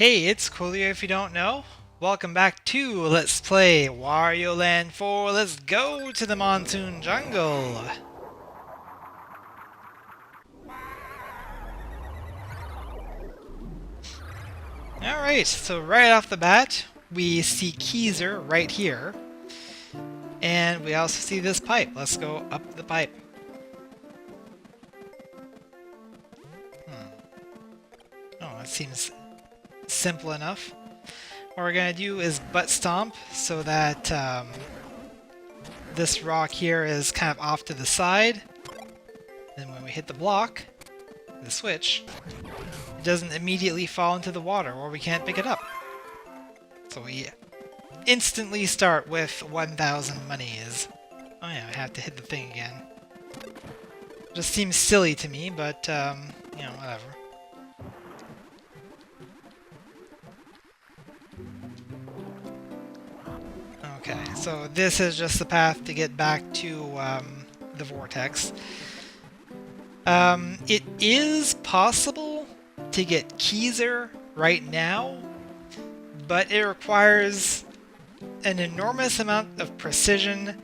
Hey, it's Coolio if you don't know. Welcome back to Let's Play Wario Land 4. Let's go to the Monsoon Jungle. Alright, so right off the bat, we see Keezer right here. And we also see this pipe. Let's go up the pipe. Oh, that seems simple enough. What we're gonna do is butt stomp so that this rock here is kind of off to the side. Then when we hit the block, the switch, it doesn't immediately fall into the water or we can't pick it up. So we instantly start with 1,000 monies. Oh yeah, I have to hit the thing again. Just seems silly to me, but you know, whatever. Okay, so this is just the path to get back to the vortex. It is possible to get Keezer right now, but it requires an enormous amount of precision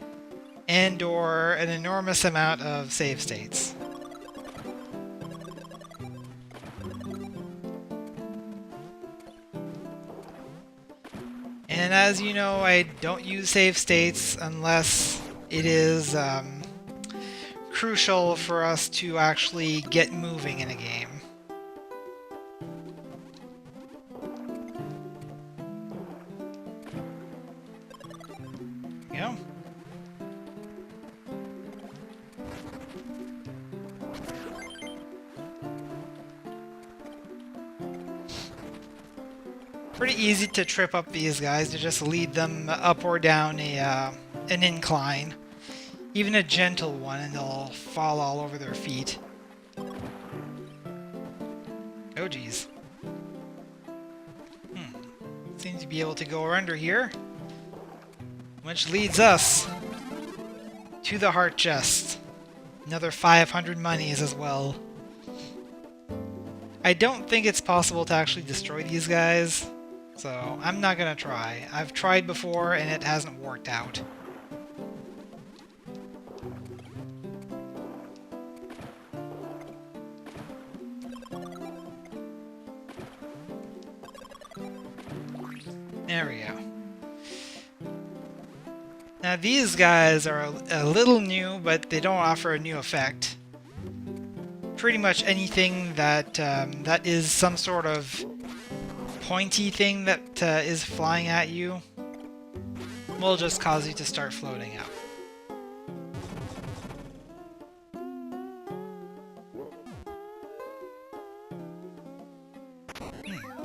and/or an enormous amount of save states. And as you know, I don't use save states unless it is crucial for us to actually get moving in a game. You know? Pretty easy to trip up these guys, to just lead them up or down an incline. Even a gentle one, and they'll fall all over their feet. Oh geez. Seems to be able to go under here. Which leads us to the heart chest. Another 500 monies as well. I don't think it's possible to actually destroy these guys, so I'm not gonna try. I've tried before and it hasn't worked out. There we go. Now these guys are a little new, but they don't offer a new effect. Pretty much anything that that is some sort of pointy thing that is flying at you will just cause you to start floating out.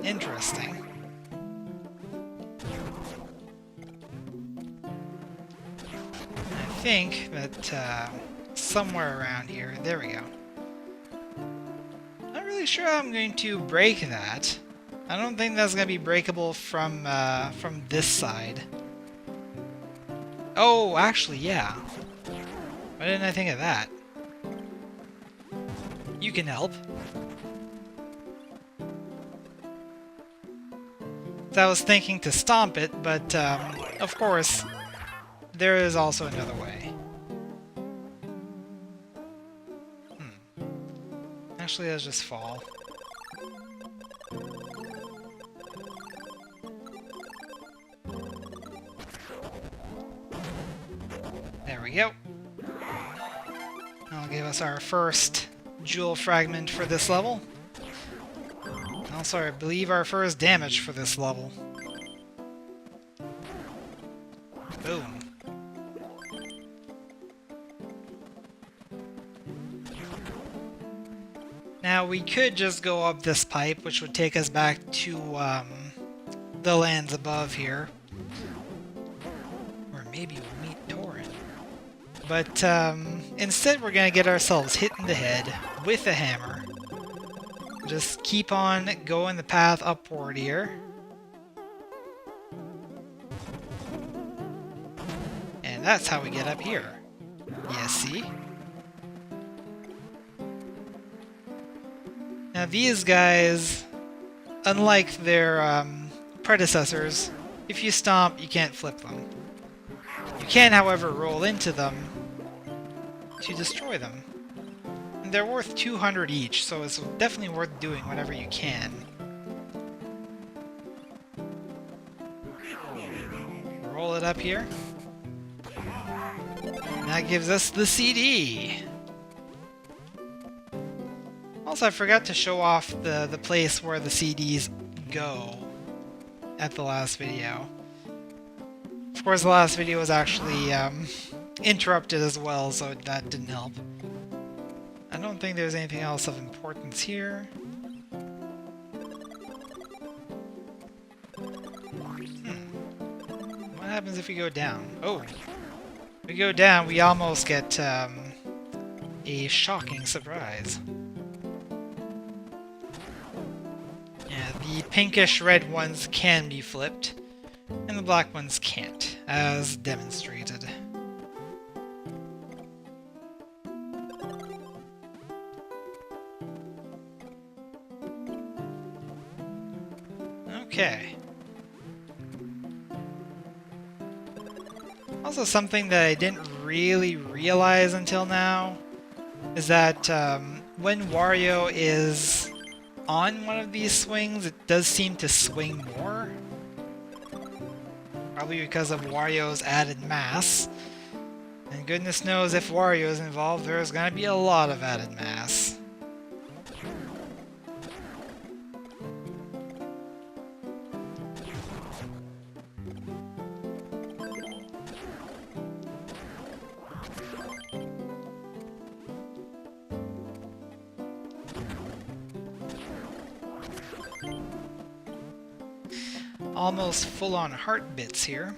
Interesting. I think that somewhere around here, there we go. Not really sure how I'm going to break that. I don't think that's going to be breakable from this side. Oh, actually, yeah. Why didn't I think of that? You can help. I was thinking to stomp it, but of course, there is also another way. Actually, let's just fall. There we go. That'll give us our first jewel fragment for this level. Also, I believe our first damage for this level. Boom. Now, we could just go up this pipe, which would take us back to the lands above here. Or maybe we'll meet Torrent. But instead, we're going to get ourselves hit in the head with a hammer. Just keep on going the path upward here. And that's how we get up here. You see? Now these guys unlike their predecessors, if you stomp, you can't flip them. You can, however, roll into them to destroy them. And they're worth 200 each, so it's definitely worth doing whenever you can. Roll it up here. And that gives us the CD! Also, I forgot to show off the place where the CDs go at the last video. Of course, the last video was actually interrupted as well, so that didn't help. I don't think there's anything else of importance here. What happens if we go down? Oh! If we go down, we almost get a shocking surprise. Yeah, the pinkish red ones can be flipped, and the black ones can't, as demonstrated. Okay. Also, something that I didn't really realize until now is that when Wario is on one of these swings, it does seem to swing more. Probably because of Wario's added mass. And goodness knows if Wario is involved, there's gonna be a lot of added mass. Almost full-on heart bits here.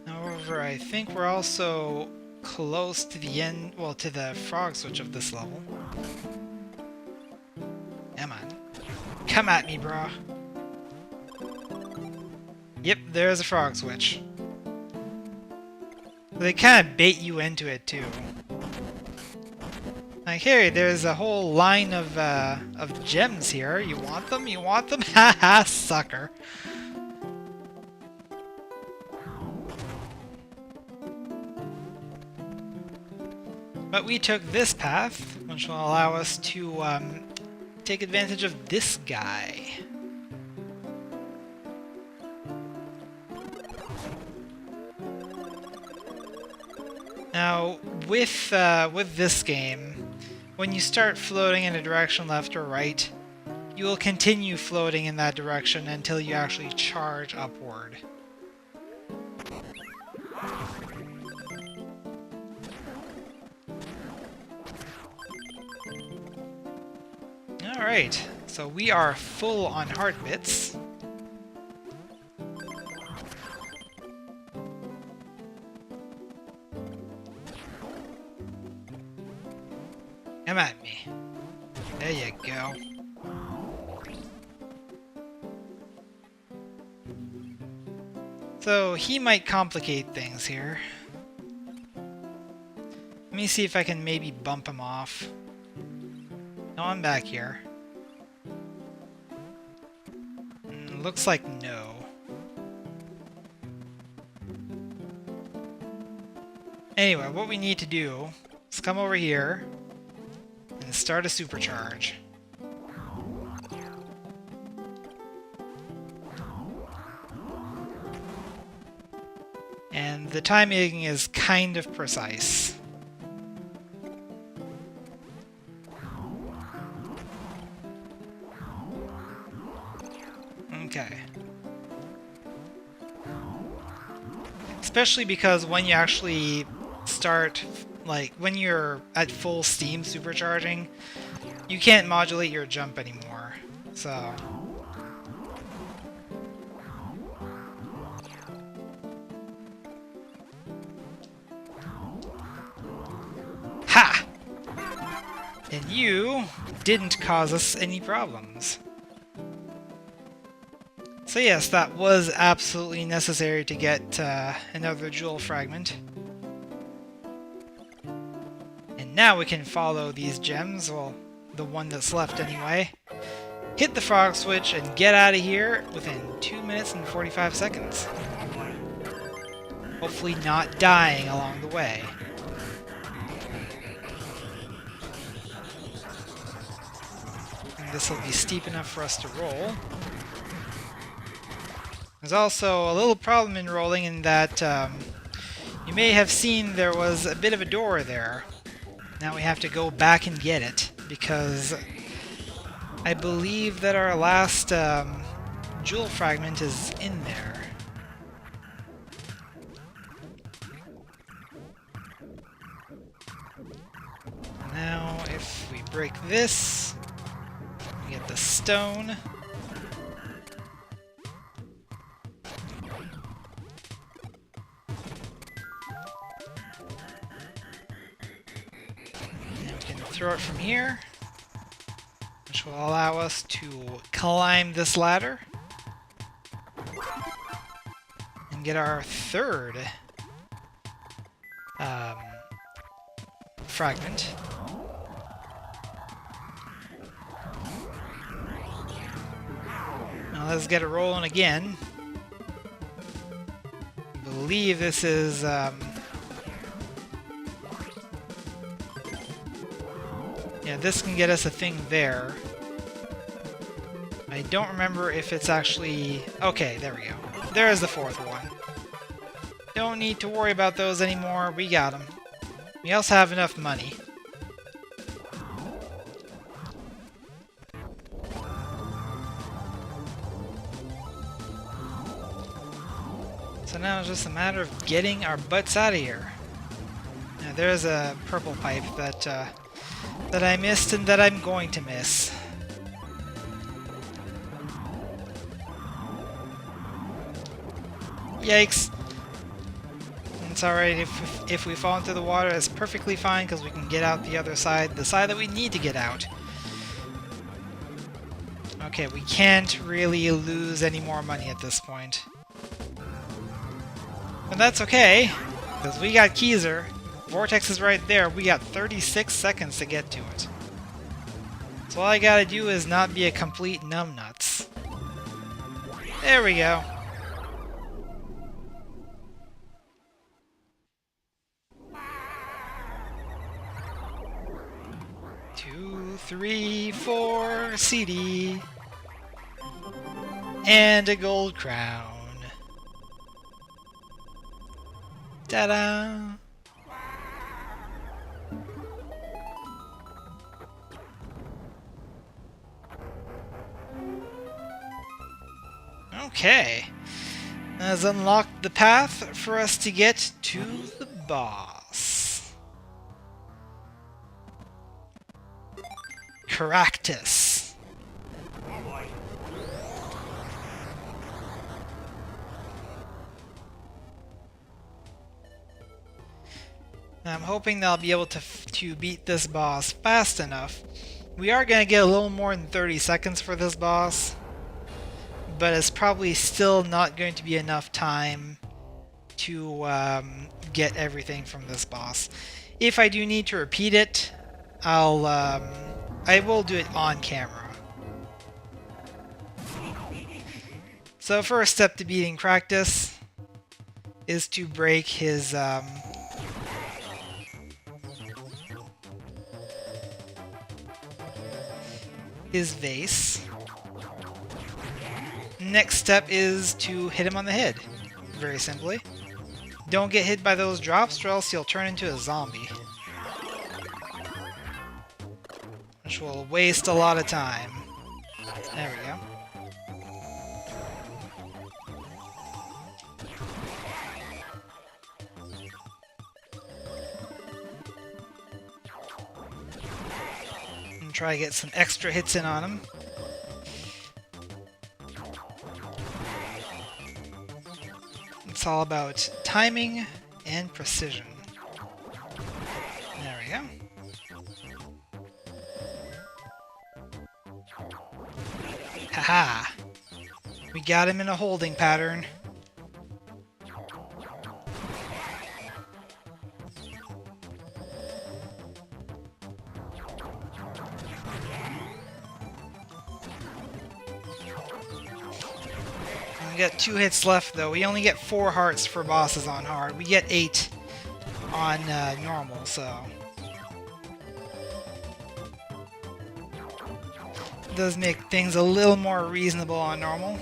However, I think we're also close to the end, well, to the frog switch of this level. Come on. Come at me, brah. Yep, there's a frog switch. They kind of bait you into it, too. Like, hey, there's a whole line of gems here. You want them? You want them? Haha, sucker. But we took this path, which will allow us to take advantage of this guy. Now, with this game, when you start floating in a direction left or right, you will continue floating in that direction until you actually charge upward. Alright, so we are full on heart bits. Come at me. There you go. So, he might complicate things here. Let me see if I can maybe bump him off. No, I'm back here. Looks like no. Anyway, what we need to do is come over here and start a supercharge. And the timing is kind of precise. Okay. Especially because when you actually start, like, when you're at full steam supercharging, you can't modulate your jump anymore, so... Ha! And you didn't cause us any problems. So yes, that was absolutely necessary to get another jewel fragment. And now we can follow these gems, well, the one that's left anyway. Hit the frog switch and get out of here within 2 minutes and 45 seconds. Hopefully not dying along the way. And this will be steep enough for us to roll. There's also a little problem in rolling in that you may have seen there was a bit of a door there. Now we have to go back and get it, because I believe that our last jewel fragment is in there. Now, if we break this, we get the stone. Throw it from here, which will allow us to climb this ladder and get our third fragment. Now let's get it rolling again. I believe this is yeah, this can get us a thing there. I don't remember if it's actually... Okay, there we go. There is the fourth one. Don't need to worry about those anymore. We got them. We also have enough money. So now it's just a matter of getting our butts out of here. Now there's a purple pipe that I missed and that I'm going to miss. Yikes. It's alright if we fall into the water, it's perfectly fine because we can get out the other side, the side that we need to get out. Okay, we can't really lose any more money at this point. But that's okay, because we got Keezer. Vortex is right there. We got 36 seconds to get to it. So all I gotta do is not be a complete numbnuts. There we go. Two, three, four, CD. And a gold crown. Ta-da! Okay, that has unlocked the path for us to get to the boss. Cractus. I'm hoping that I'll be able to beat this boss fast enough. We are going to get a little more than 30 seconds for this boss, but it's probably still not going to be enough time to get everything from this boss. If I do need to repeat it, I will do it on camera. So first step to beating Cractus is to break his vase. Next step is to hit him on the head. Very simply. Don't get hit by those drops or else he'll turn into a zombie. Which will waste a lot of time. There we go. And try to get some extra hits in on him. It's all about timing and precision. There we go. Haha! We got him in a holding pattern. We got 2 hits left, though. We only get 4 hearts for bosses on hard. We get 8 on normal, so... It does make things a little more reasonable on normal.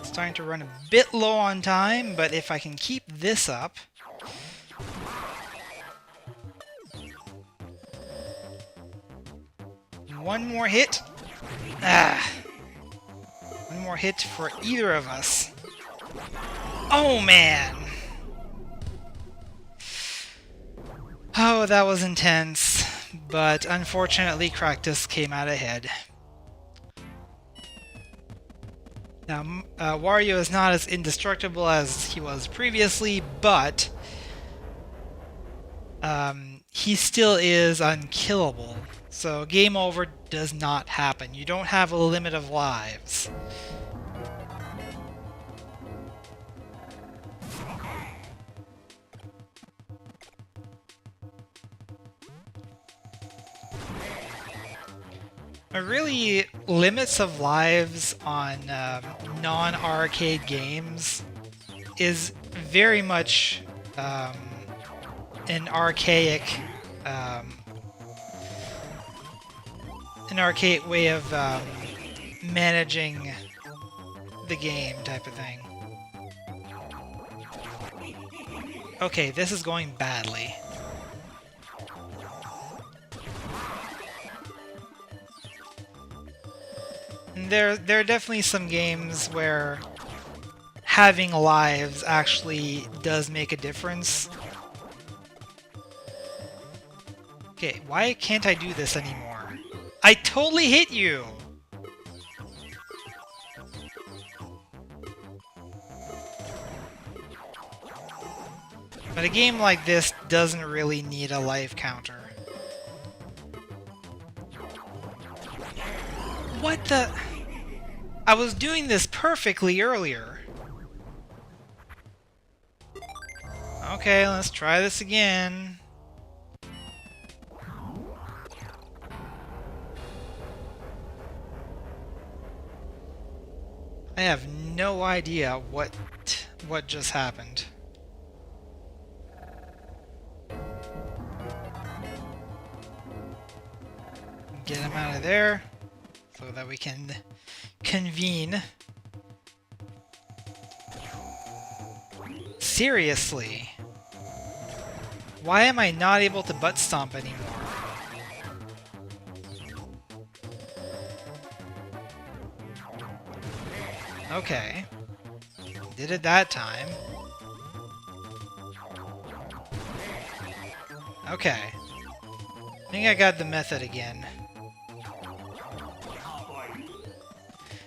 Starting to run a bit low on time, but if I can keep this up... One more hit. One more hit for either of us. Oh, man! Oh, that was intense. But unfortunately, Cractus came out ahead. Now, Wario is not as indestructible as he was previously, but he still is unkillable. So game over does not happen. You don't have a limit of lives. Really, limits of lives on non-arcade games is very much an archaic way of managing the game type of thing. Okay, this is going badly. And there are definitely some games where having lives actually does make a difference. Okay, why can't I do this anymore? I totally hit you! But a game like this doesn't really need a life counter. What the... I was doing this perfectly earlier. Okay, let's try this again. I have no idea what just happened. Get him out of there so that we can convene. Seriously? Why am I not able to butt stomp anymore? Okay. Did it that time. Okay. I think I got the method again.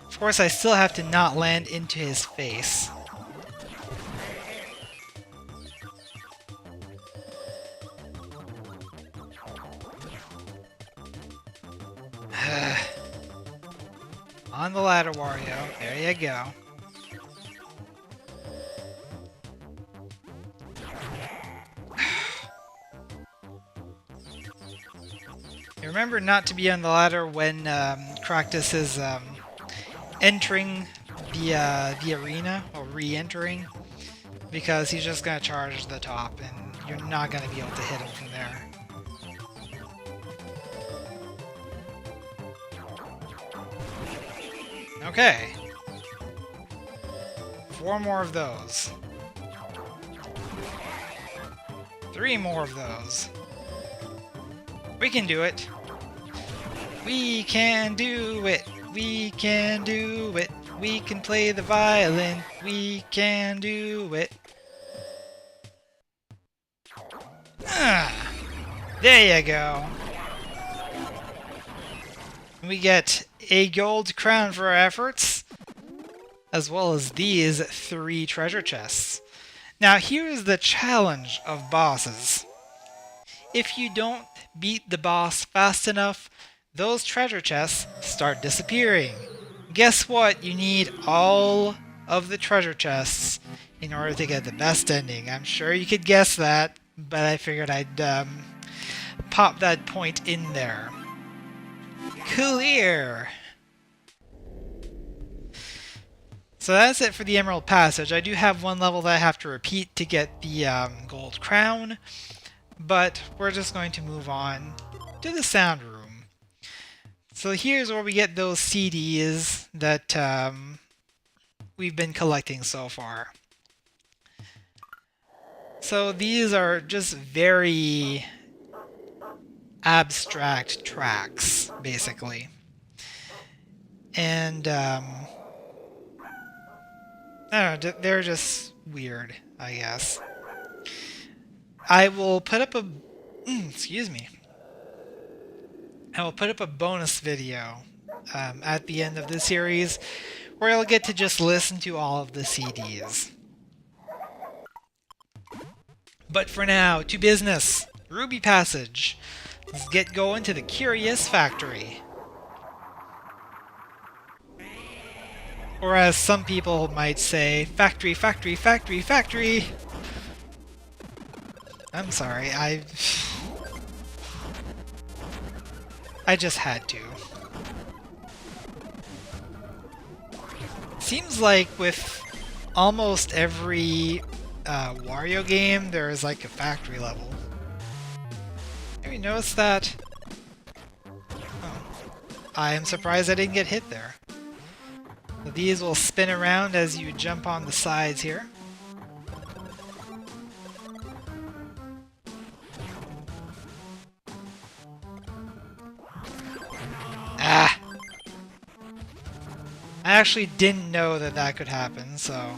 Of course, I still have to not land into his face. On the ladder, Wario. There you go. You remember not to be on the ladder when Cractus is entering the arena, or re-entering, because he's just going to charge the top, and you're not going to be able to hit him from there. Okay. 4 more of those. 3 more of those. We can do it. We can do it. We can do it. We can play the violin. We can do it. There you go. We get a gold crown for our efforts, as well as these 3 treasure chests. Now here's the challenge of bosses. If you don't beat the boss fast enough, those treasure chests start disappearing. Guess what? You need all of the treasure chests in order to get the best ending. I'm sure you could guess that, but I figured I'd pop that point in there. Clear! So that's it for the Emerald Passage. I do have one level that I have to repeat to get the Gold Crown, but we're just going to move on to the Sound Room. So here's where we get those CDs that we've been collecting so far. So these are just very abstract tracks, basically. And I don't know, they're just weird, I guess. I will put up a... excuse me. I will put up a bonus video at the end of the series where you'll get to just listen to all of the CDs. But for now, to business! Ruby Passage. Let's get going to the Curious Factory. Or as some people might say, factory, factory, factory, factory! I'm sorry, I just had to. Seems like with almost every Wario game, there's like a factory level. Have you noticed that? Oh. I am surprised I didn't get hit there. So these will spin around as you jump on the sides here. Ah! I actually didn't know that that could happen, so...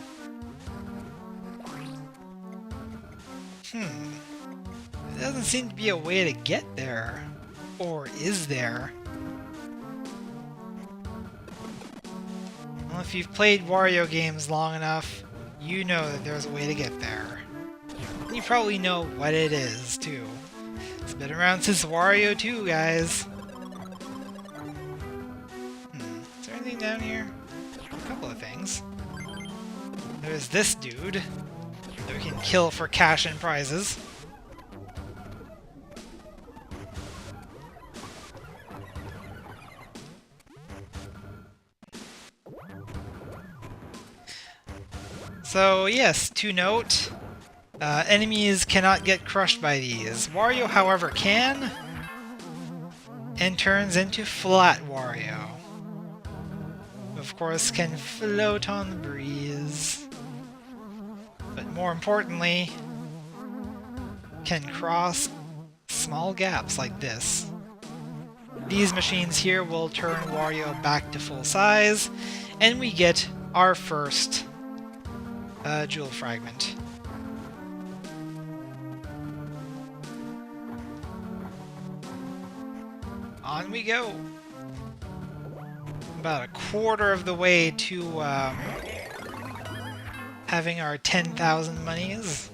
There doesn't seem to be a way to get there. Or is there? Well, if you've played Wario games long enough, you know that there's a way to get there. And you probably know what it is, too. It's been around since Wario 2, guys. Is there anything down here? A couple of things. There's this dude that we can kill for cash and prizes. So yes, to note, enemies cannot get crushed by these. Wario, however, can, and turns into Flat Wario. Of course, can float on the breeze. But more importantly, can cross small gaps like this. These machines here will turn Wario back to full size, and we get our first jewel fragment. On we go! About a quarter of the way to having our 10,000 monies.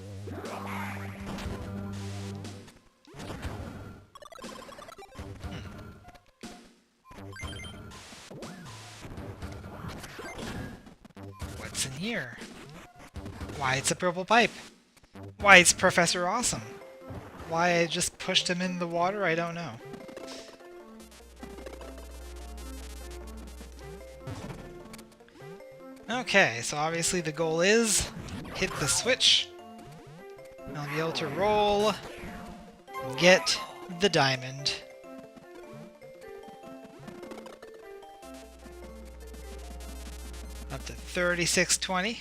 What's in here? Why, it's a purple pipe. Why, it's Professor Awesome. Why I just pushed him in the water, I don't know. Okay, so obviously the goal is hit the switch. I'll be able to roll, get the diamond. Up to 3620.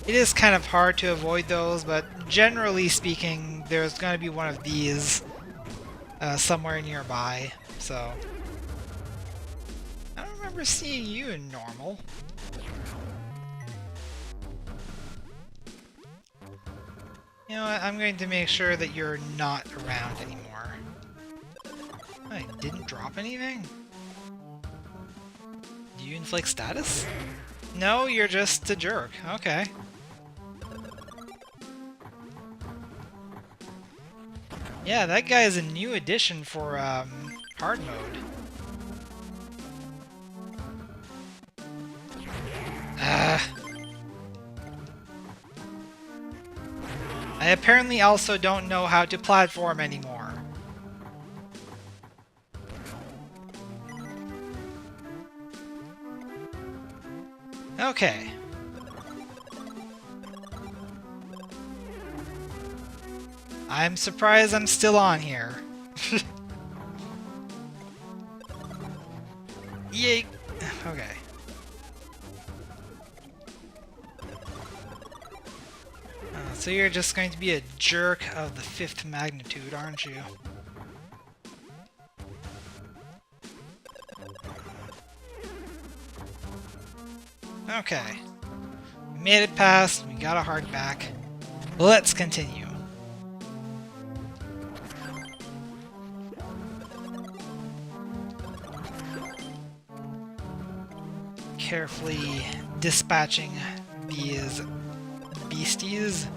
It is kind of hard to avoid those, but generally speaking, there's going to be one of these somewhere nearby, so... I don't remember seeing you in normal. You know what, I'm going to make sure that you're not around anymore. I didn't drop anything? Do you inflict status? No, you're just a jerk. Okay. Yeah, that guy is a new addition for hard mode. I apparently also don't know how to platform anymore. Okay. I'm surprised I'm still on here. Yay! Okay. So you're just going to be a jerk of the 5th magnitude, aren't you? Okay. We made it past, we got a heart back. Let's continue. Carefully dispatching these beasties.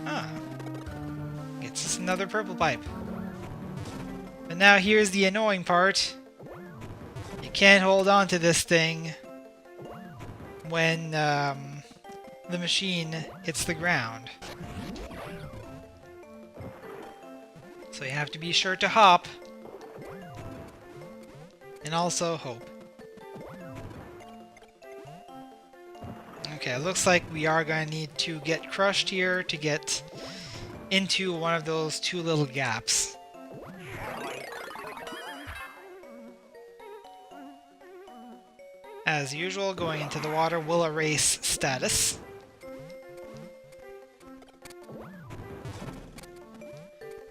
Ah. Gets us another purple pipe. But now here's the annoying part. You can't hold on to this thing when the machine hits the ground. So you have to be sure to hop. And also hope. Okay, it looks like we are going to need to get crushed here to get into one of those 2 little gaps. As usual, going into the water will erase status.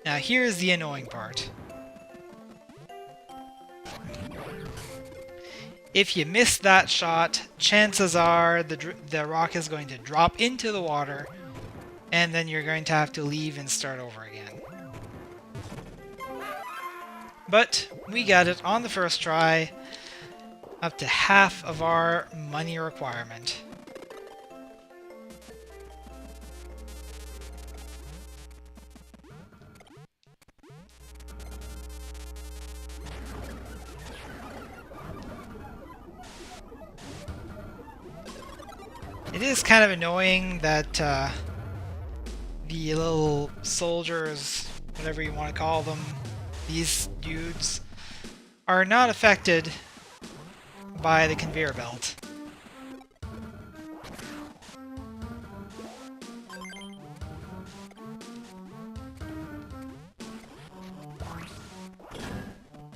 Now here's the annoying part. If you miss that shot, chances are the rock is going to drop into the water, and then you're going to have to leave and start over again. But we got it on the first try, up to half of our money requirement. It is kind of annoying that the little soldiers, whatever you want to call them, these dudes, are not affected by the conveyor belt.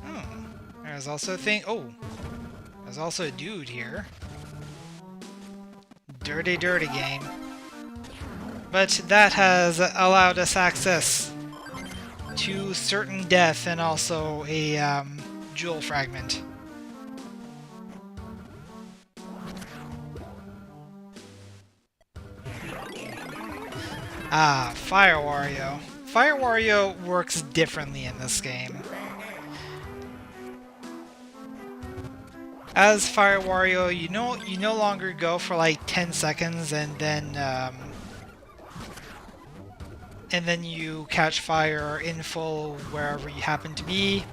Oh, there's also a thing. Oh, there's also a dude here. Dirty, dirty game. But that has allowed us access to certain death and also a jewel fragment. Ah, Fire Wario. Fire Wario works differently in this game. As Fire Wario, you no longer go for like 10 seconds and then you catch fire in full wherever you happen to be.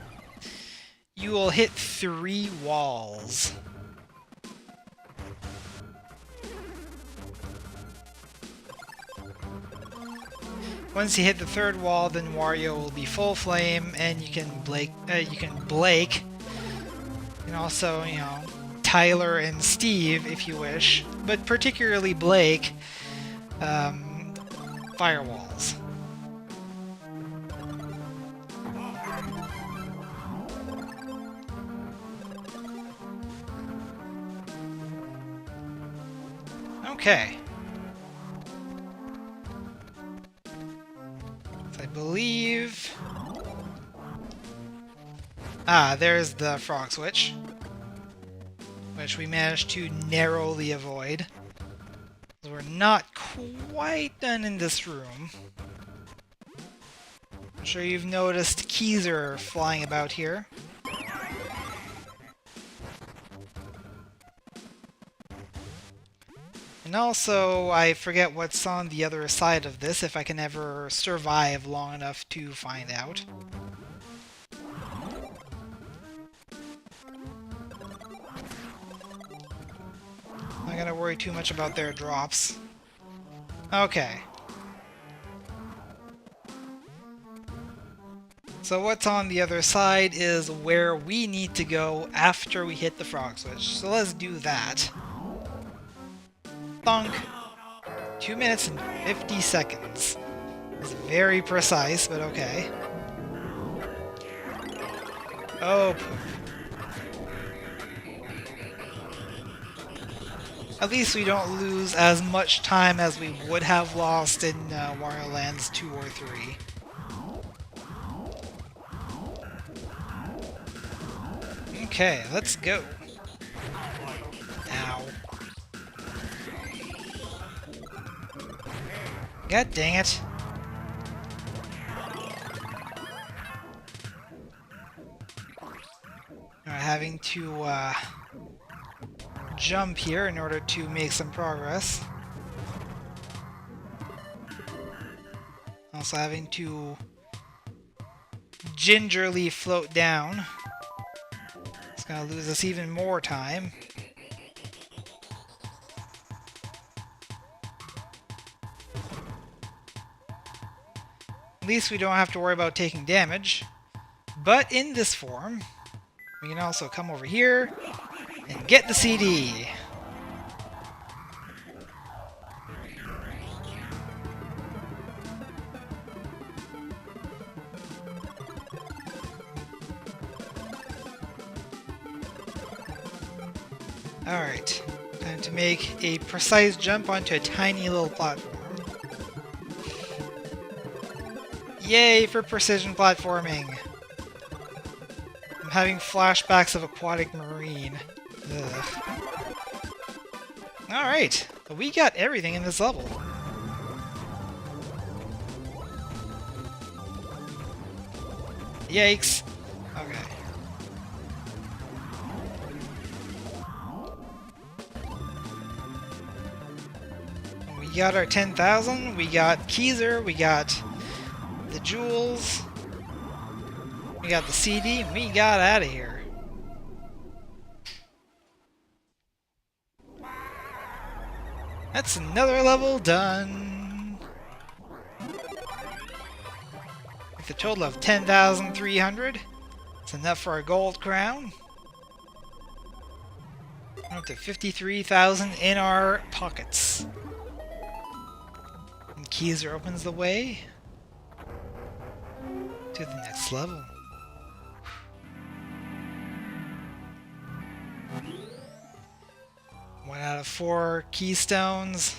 You will hit 3 walls. Once you hit the 3rd wall, then Wario will be full flame, and you can Blake, and also, you know, Tyler and Steve, if you wish, but particularly Blake, firewalls. Okay. So I believe... Ah, there's the frog switch, which we managed to narrowly avoid. We're not quite done in this room. I'm sure you've noticed keys are flying about here. And also, I forget what's on the other side of this, if I can ever survive long enough to find out. Not gonna worry too much about their drops. Okay. So what's on the other side is where we need to go after we hit the frog switch. So let's do that. Thunk. 2 minutes and 50 seconds. It's very precise, but okay. Oh, poop. At least we don't lose as much time as we would have lost in Wario Lands 2 or 3. Okay, let's go. Ow. God dang it. Having to jump here in order to make some progress. Also having to gingerly float down. It's gonna lose us even more time. At least we don't have to worry about taking damage. But in this form, we can also come over here and get the CD. Alright, time to make a precise jump onto a tiny little platform. Yay for precision platforming! I'm having flashbacks of Aquatic Marine. Alright, we got everything in this level. Yikes. Okay. We got our 10,000, we got Keezer, we got the jewels, we got the CD, and we got out of here. That's another level done. With a total of 10,300. It's enough for a gold crown. We're up to 53,000 in our pockets. And Keezer opens the way to the next level. One out of 4 keystones.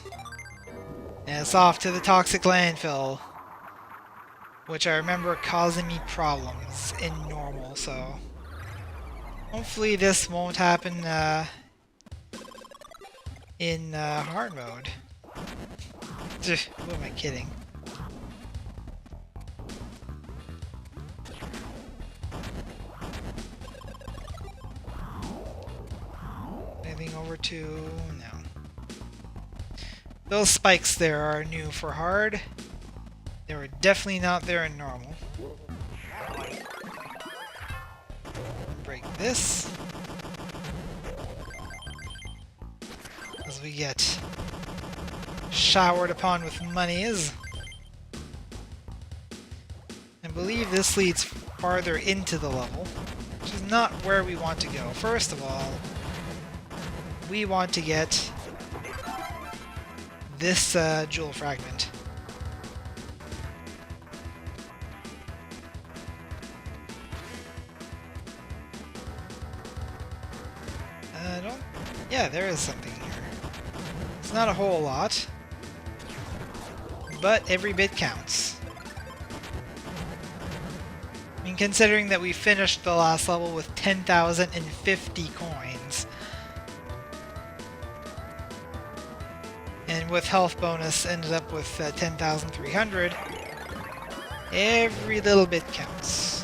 And it's off to the toxic landfill. Which I remember causing me problems in normal, so hopefully this won't happen in hard mode. Who am I kidding? Anything over to... no. Those spikes there are new for hard. They were definitely not there in normal. Break this. As we get showered upon with monies. I believe this leads farther into the level, which is not where we want to go. First of all, we want to get this jewel fragment. Yeah, there is something here. It's not a whole lot, but every bit counts. I mean, considering that we finished the last level with 10,050 coins, and with health bonus ended up with 10,300, every little bit counts.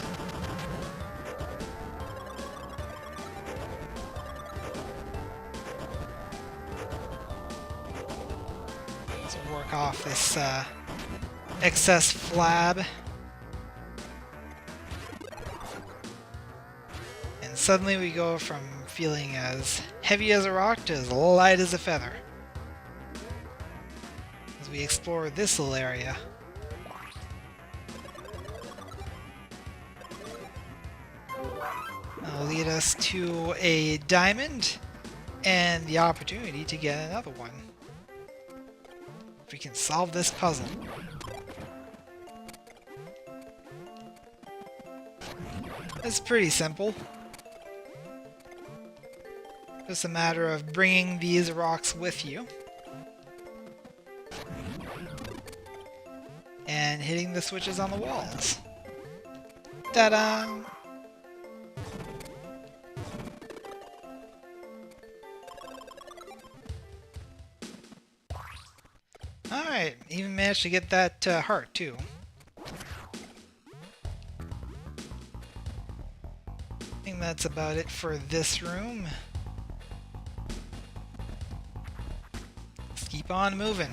Work off this excess flab. And suddenly we go from feeling as heavy as a rock to as light as a feather. As we explore this little area. That'll lead us to a diamond and the opportunity to get another one. If we can solve this puzzle. It's pretty simple. Just a matter of bringing these rocks with you. And hitting the switches on the walls. Ta-da! Alright, even managed to get that heart too. I think that's about it for this room. Let's keep on moving.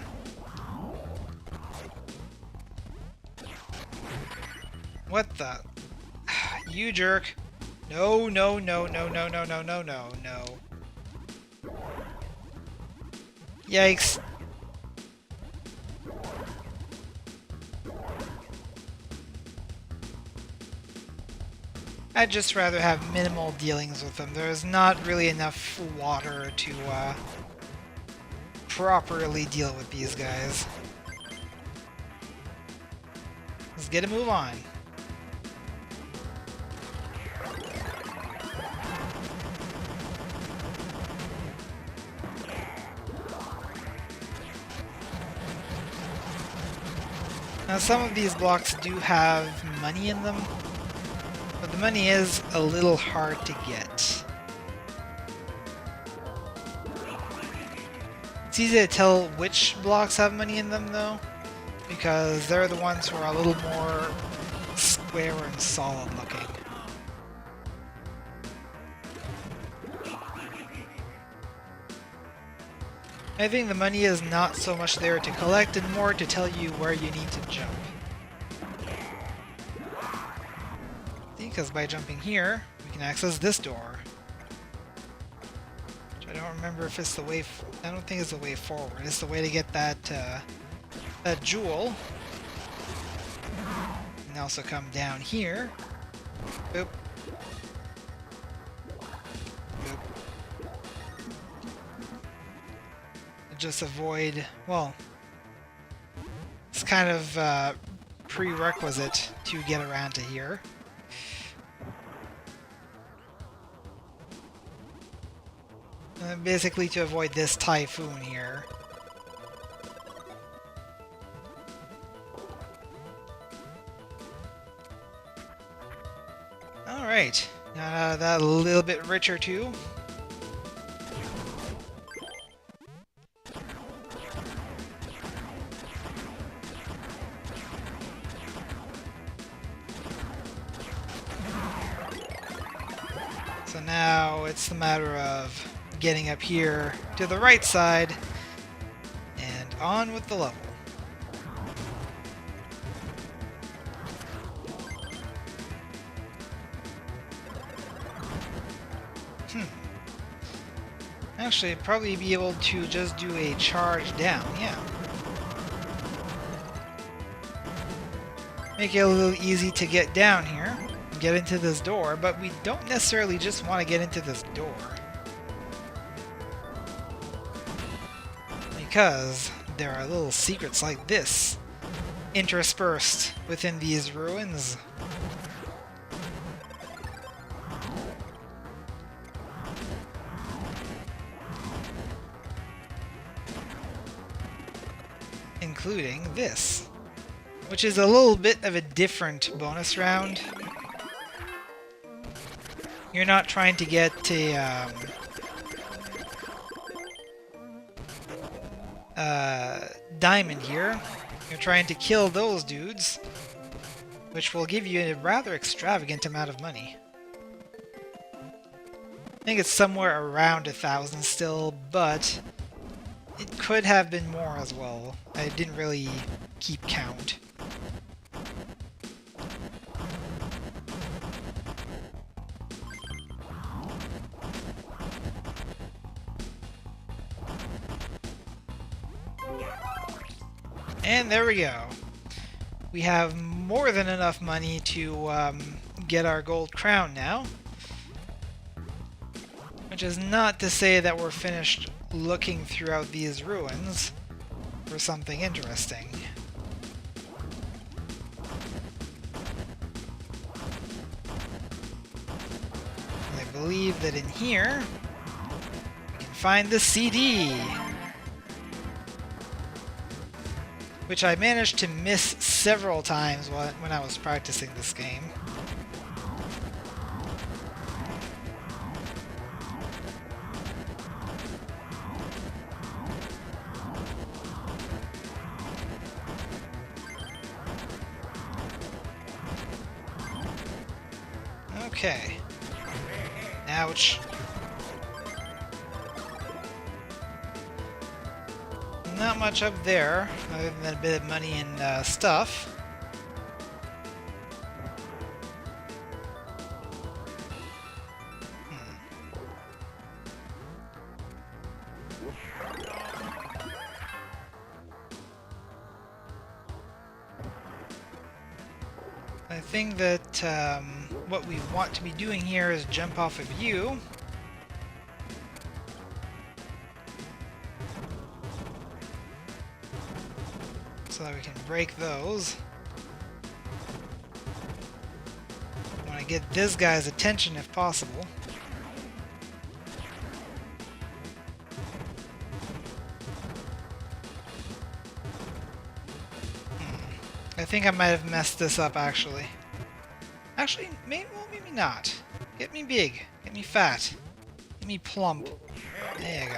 What the? You jerk. No, no, no, no, no, no, no, no, no, no. Yikes. I'd just rather have minimal dealings with them. There's not really enough water to properly deal with these guys. Let's get a move on. Now some of these blocks do have money in them, but the money is a little hard to get. It's easy to tell which blocks have money in them though, because they're the ones who are a little more square and solid looking. I think the money is not so much there to collect and more to tell you where you need to jump. Because by jumping here, we can access this door. Which I don't remember if it's the way... I don't think it's the way forward. It's the way to get that, that jewel. And also come down here. Boop. Boop. Just avoid... well... it's kind of prerequisite to get around to here. Basically to avoid this typhoon here. Alright, that a little bit richer too. So now it's the matter of getting up here to the right side and on with the level. Actually, I'd probably be able to just do a charge down, yeah. Make it a little easy to get down here, get into this door, but we don't necessarily just want to get into this door. Because there are little secrets like this interspersed within these ruins. Including this, which is a little bit of a different bonus round. You're not trying to get a diamond here. You're trying to kill those dudes, which will give you a rather extravagant amount of money. I think it's somewhere around 1,000 still, but it could have been more as well. I didn't really keep count. And there we go. We have more than enough money to get our gold crown now. Which is not to say that we're finished looking throughout these ruins for something interesting. I believe that in here we can find the CD, which I managed to miss several times when I was practicing this game. Okay. Ouch. Not much up there, other than a bit of money and stuff. I think that what we want to be doing here is jump off of you. So that we can break those. I want to get this guy's attention if possible. I think I might have messed this up, actually. Actually, maybe not. Get me big. Get me fat. Get me plump. There you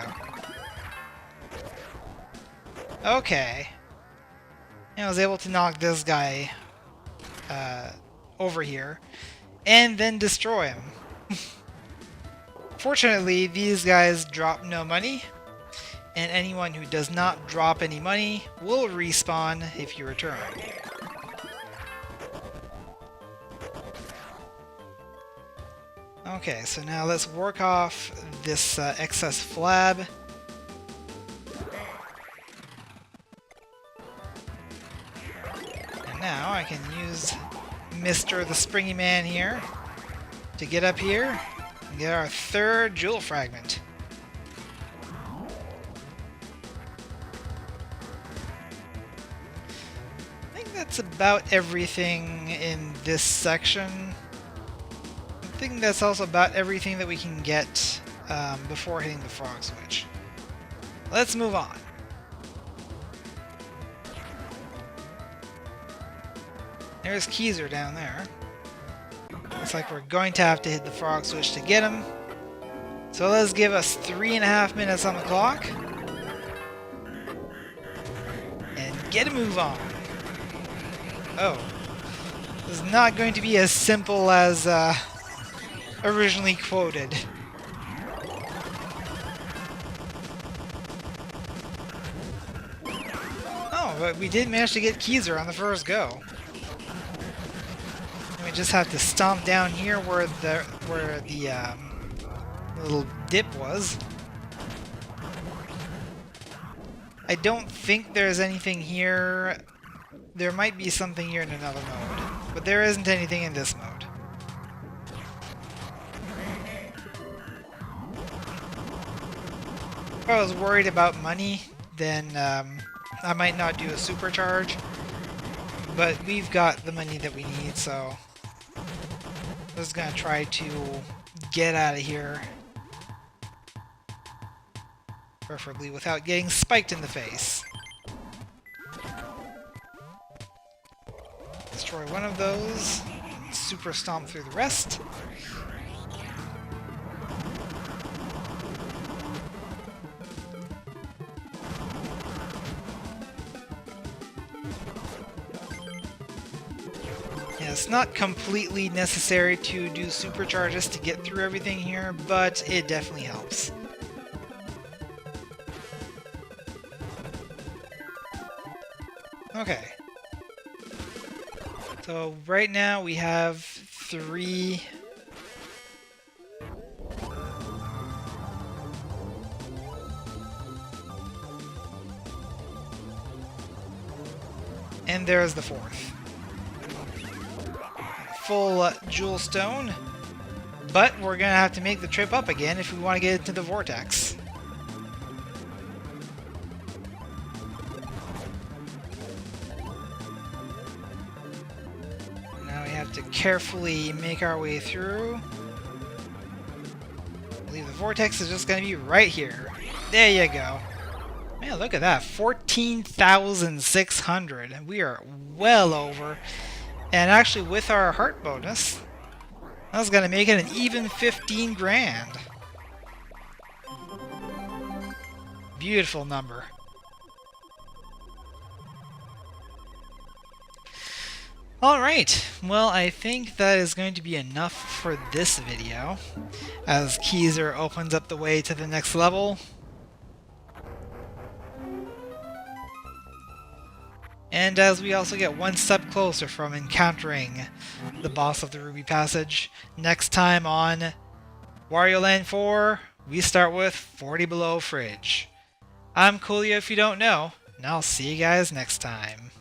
go. Okay. And I was able to knock this guy over here and then destroy him. Fortunately, these guys drop no money, and anyone who does not drop any money will respawn if you return. Okay, so now let's work off this excess flab. And now I can use Mr. the Springy Man here to get up here and get our third jewel fragment. I think that's about everything in this section. I think that's also about everything that we can get before hitting the frog switch. Let's move on. There's Keezer down there. Looks like we're going to have to hit the frog switch to get him. So let's give us 3.5 minutes on the clock. And get a move on. Oh. This is not going to be as simple as originally quoted. Oh, but we did manage to get Keezer on the first go. And we just have to stomp down here where the little dip was. I don't think there's anything here. There might be something here in another mode, but there isn't anything in this mode. If I was worried about money, then I might not do a supercharge, but we've got the money that we need, so I'm just gonna try to get out of here, preferably without getting spiked in the face. Destroy one of those, and super stomp through the rest. It's not completely necessary to do supercharges to get through everything here, but it definitely helps. Okay. So right now we have 3... And there's the 4th. Full jewel stone But we're gonna have to make the trip up again if we want to get into the vortex. Now we have to carefully make our way through. I believe the vortex is just gonna be right here. There you go. Man, look at that. 14,600. We are well over. And actually, with our heart bonus, that's gonna make it an even 15 grand. Beautiful number. Alright, well I think that is going to be enough for this video, as Keezer opens up the way to the next level. And as we also get one step closer from encountering the boss of the Ruby Passage. Next time on Wario Land 4, we start with 40 Below Fridge. I'm Coolio if you don't know, and I'll see you guys next time.